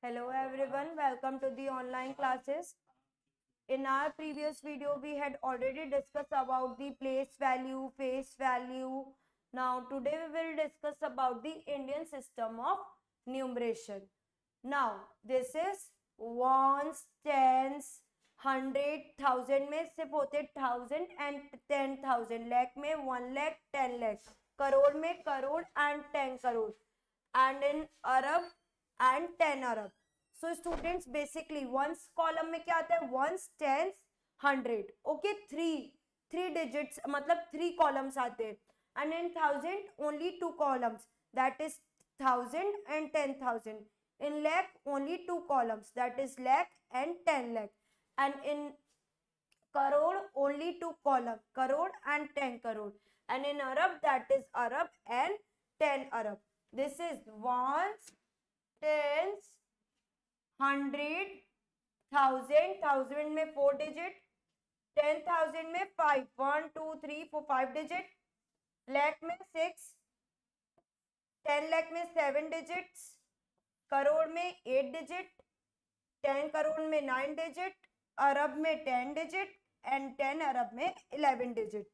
Hello everyone, welcome to the online classes. In our previous video, we had already discussed about the place value, face value. Now today we will discuss about the Indian system of numeration. Now this is ones, tens, 100, 1000 में सिर्फ होते 1000 and 10,000, lakh में 1 lakh, 10 lakh, crore में crore and 10 crore, and in Arab and 10 Arab. So students, basically ones column में क्या आता है, ones, tens, 100. Okay, three digits मतलब 3 columns आते हैं. And in 1000 only 2 columns, that is 1000 and 10,000. In lakh only 2 columns, that is lakh and 10 lakh. And in crore only 2 columns, crore and 10 crore. And in Arab, that is Arab and 10 Arab. This is ones, tens, 100, 1000, 1000 में 4 digit, 10,000 में 5, 1 2 3 4 5 digit, lakh में 6, 10 lakh में 7 digits, crore में 8 digit, 10 crore में 9 digit, अरब में 10 digit and 10 अरब में 11 digit.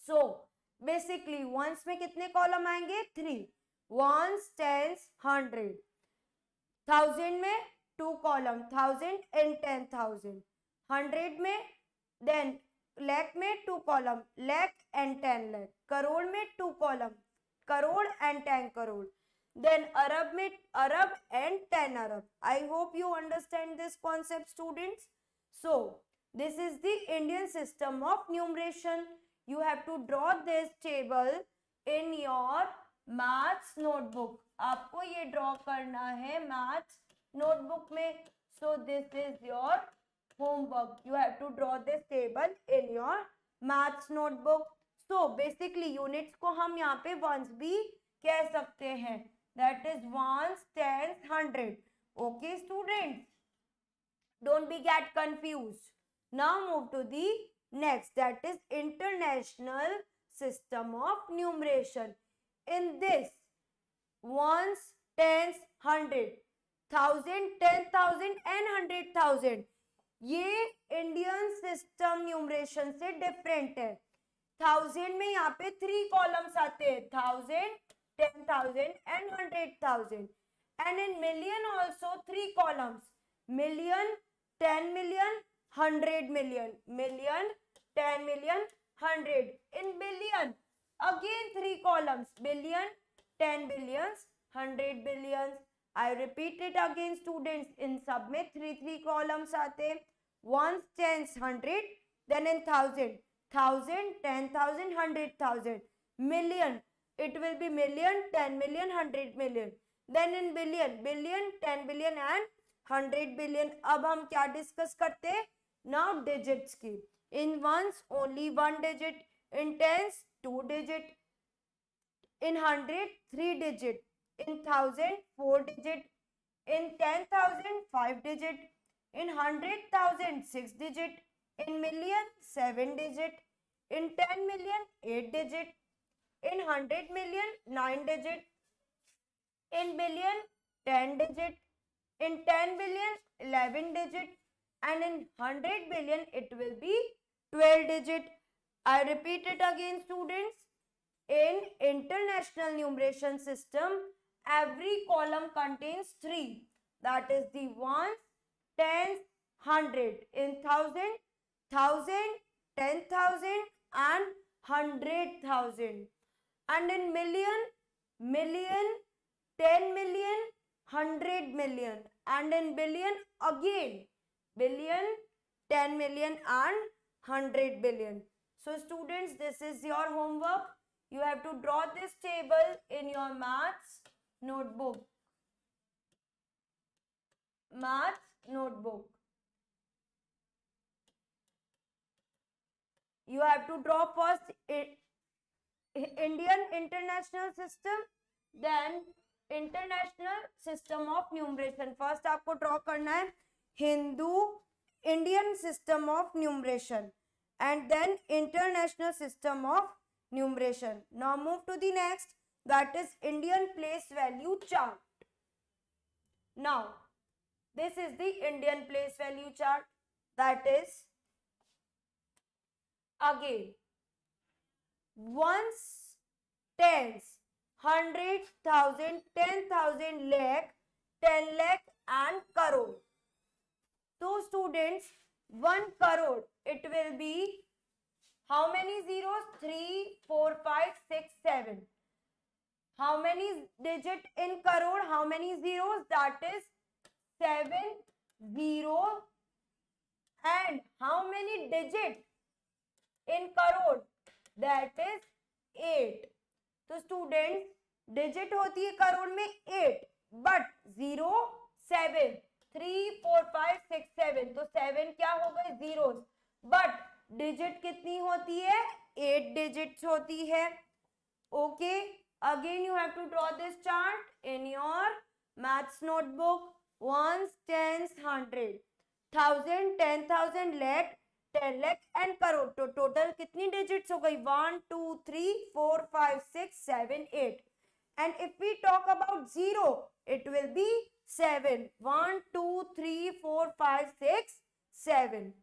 So basically ones में कितने कॉलम आएंगे, 3, ones, tens, 100. 1000 में 2 कॉलम, 1000 and 10,000. 100 में then lakh में 2 column, lakh and 10 lakh. Crore में 2 column, crore and 10 crore. Then Arab में Arab and 10 Arab. I hope you understand this concept, students. So this is the Indian system of numeration. You have to draw this table in your maths notebook. आपको ये draw करना है maths notebook में. So this is your homework. You have to draw this table in your maths notebook. So basically units को हम यहाँ पे ones भी कह सकते हैं. That is ones, tens, 100. Okay students, don't be get confused. Now move to the next, that is international system of numeration. In this ones, tens, 100, 1000, 10,000 and 100,000 ये Indian system numeration से डिफरेंट है. 1000 में यहाँ पे 3 कॉलम्स आते हैं, 1000, 10,000 and 100,000. And in million also 3 columns, million, 10 million, 100 million, million, 10 million, 100. In billion again 3 columns, billion, 10 billions, 100 billions. I repeat it again students, in सब में 3 columns आते हैं, ones, tens, 100. Then in 1000, 1000, 10,000, 100,000. Million, it will be million, 10 million, 100 million. Then in billion, billion, 10 billion and 100 billion. अब हम क्या discuss करते हैं, now digits की. In ones only 1 digit, in tens 2 digit, in 100 3 digit, in 1000 4 digit, in 10,000 5 digit, in 100,000 6 digit, in million 7 digit, in 10 million 8 digit, in 100 million 9 digit, in billion 10 digit, in 10 billion 11 digit, and in 100 billion it will be 12 digit. I repeat it again students. In international numeration system, every column contains 3, that is the ones, tens, 100. In 1000, 1000, 10,000 and 100,000. And in million, million, 10 million, 100 million. And in billion again, billion, 10 million and 100 billion. So students, this is your homework. You have to draw this table in your maths notebook. Maths notebook. You have to draw first Indian international system, then international system of numeration. First आपको draw करना है Hindu Indian system of numeration and then international system of numeration. Now move to the next, that is Indian place value chart. Now This is the Indian place value chart. That is, again, ones, tens, 100,000, 10,000, lakh, 10 lakh and crore. So students, 1 crore, it will be how many zeros? 3, 4, 5, 6, 7. How many digit in crore? How many zeros? That is 7, 0. And how many digit in crore? That is 8. तो student digit होती है करोड़ में 8, but 0, 7, 3, 4, 5, 6, 7, तो 7 क्या हो गए? Zeros, but digit कितनी होती है? 8 डिजिट्स होती है. Okay, again you have to draw this chart in your maths notebook. ones, tens, 100, 1000, 10,000, lakh, 10 lakh and crore. तो टोटल कितनी डिजिट्स हो गई? 1, 2, 3, 4, 5, 6, 7, 8. And if we talk about zero, it will be 7. 1, 2, 3, 4, 5, 6, 7.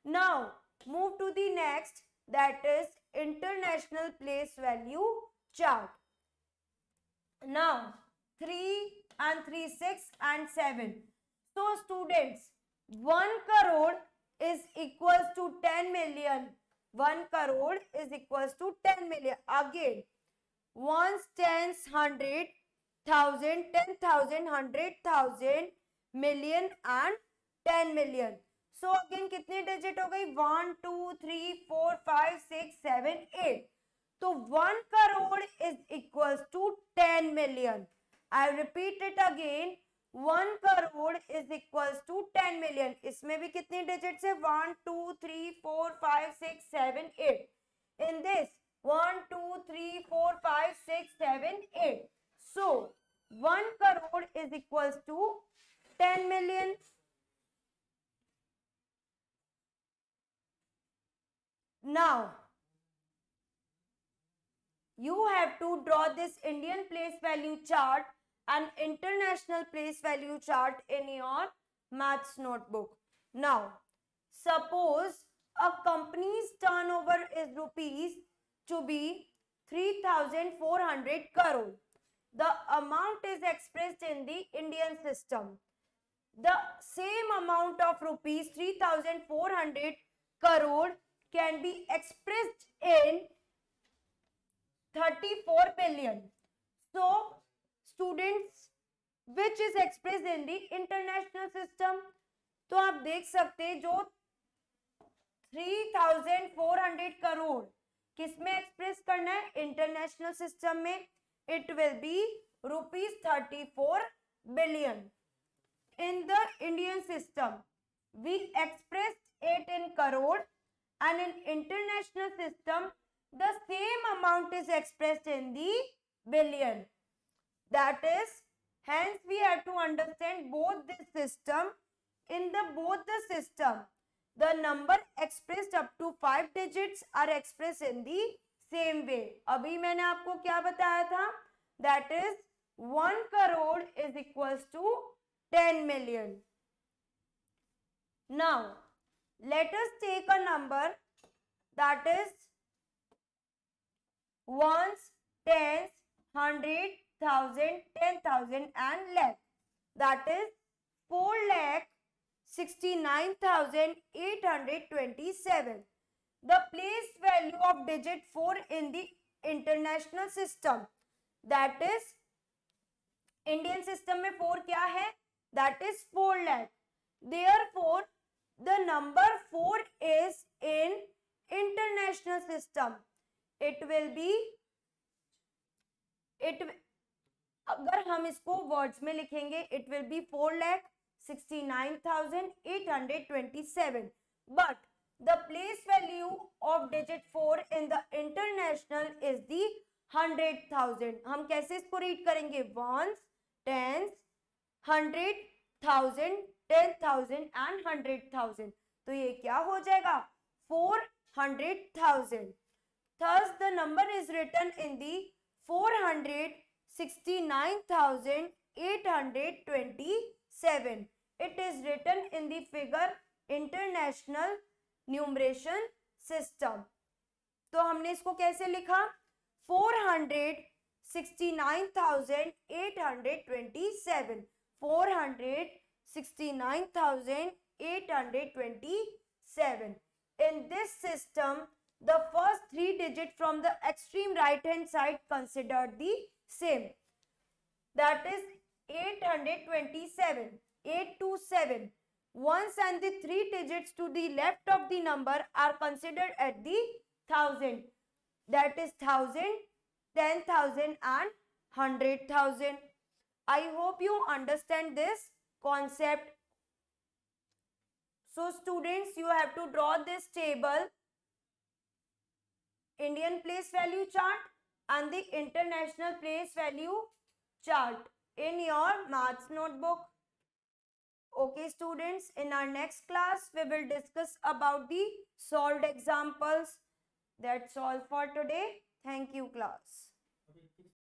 Now move to the next, that is international place value chart. Now 3 and 3, 6 and 7. So students, 1 crore is equals to 10 million. 1 crore is equals to 10 million. Again, ones, tens, 100, 1000, 10,000, 100,000, million and 10 million. So again कितनी digit हो गई? 1, 2, 3, 4, 5, 6, 7, 8. तो 1 crore is equals to 10 million. I repeat it again. 1 crore is equals to 10 million. इसमें भी कितनी digits है? 1, 2, 3, 4, 5, 6, 7, 8. In this, 1, 2, 3, 4, 5, 6, 7, 8. So 1 crore is equals to 10 million. Now you have to draw this Indian place value chart and international place value chart in your maths notebook. Now, suppose a company's turnover is rupees to be 3,400 crore. The amount is expressed in the Indian system. The same amount of rupees 3,400 crore can be expressed in 34 billion. So, students, which is expressed in the international system? तो आप देख सकते हैं जो 3,400 करोड़ किसमें express करना है? International system में. It will be rupees 34 billion. In the Indian system we express it in crore, and in international system the same amount is expressed in the billion. That is, hence we have to understand both this system. In the both the system, the number expressed up to 5 digits are expressed in the same way. अभी मैंने आपको क्या बताया था? That is 1 crore is equals to 10 million. Now let us take a number that is ones, tens, 100, 1000, 10,000 and lakh. That is 4,69,827. The place value of digit 4 in the international system. That is, Indian system में 4 क्या है? That is 4 lakh. Therefore, the number 4 is in international system. It will be, अगर हम इसको words में लिखेंगे, it will be 4,69,827. But the place value of digit 4 in the international is the 100,000. हम कैसे इसको रीड करेंगे? ones, tens, 100,000, 10,000 and 100,000. तो ये क्या हो जाएगा? 400,000. Thus the number is written in the 469,827. It is written in the figure International Numeration System. तो हमने इसको कैसे लिखा? 469,827. 469,827. In this system, the first three digits from the extreme right hand side considered the same. That is 827. 827. Ones and the three digits to the left of the number are considered at the 1000. That is 1000, 10,000 and 100,000. I hope you understand this concept. So students, you have to draw this table, Indian place value chart and the international place value chart in your maths notebook. Okay students, in our next class we will discuss about the solved examples. That's all for today. Thank you class.